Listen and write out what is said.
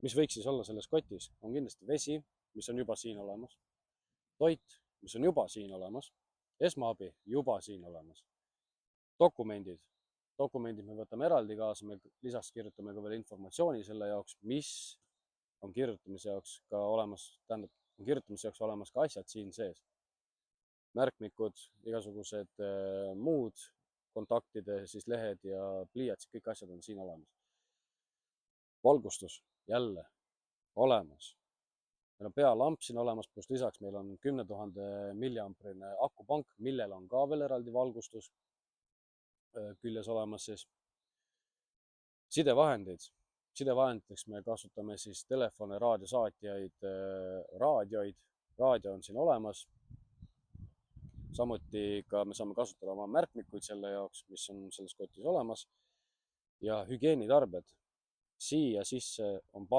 Mis võiks siis olla selles kotis, on kindlasti vesi, mis on juba siin olemas, toit, mis on juba siin olemas, esmaabi juba siin olemas, dokumendid. Dokumendid me võtame eraldi kaasa, me lisaks kirjutame ka veel informatsiooni selle jaoks, mis on kirjutamise jaoks ka olemas, tähendab, on kirjutamise jaoks olemas ka asjad siin sees. Märkmikud, igasugused muud kontaktide siis lehed ja pliiatsid, kõik asjad on siin olemas. Valgustus jälle olemas. Meil on pealamp siin olemas, pluss lisaks meil on 10 000 milliamprine akupank, millel on ka veel eraldi valgustus küljes olemas siis. Sidevahendid. Sidevahenditeks me kasutame siis telefone, raadiosaatjaid, raadioid. Raadio on siin olemas. Samuti ka me saame kasutada oma märkmikuid selle jaoks, mis on selles kotis olemas. Ja hügieenitarbed. Siia sisse on pandud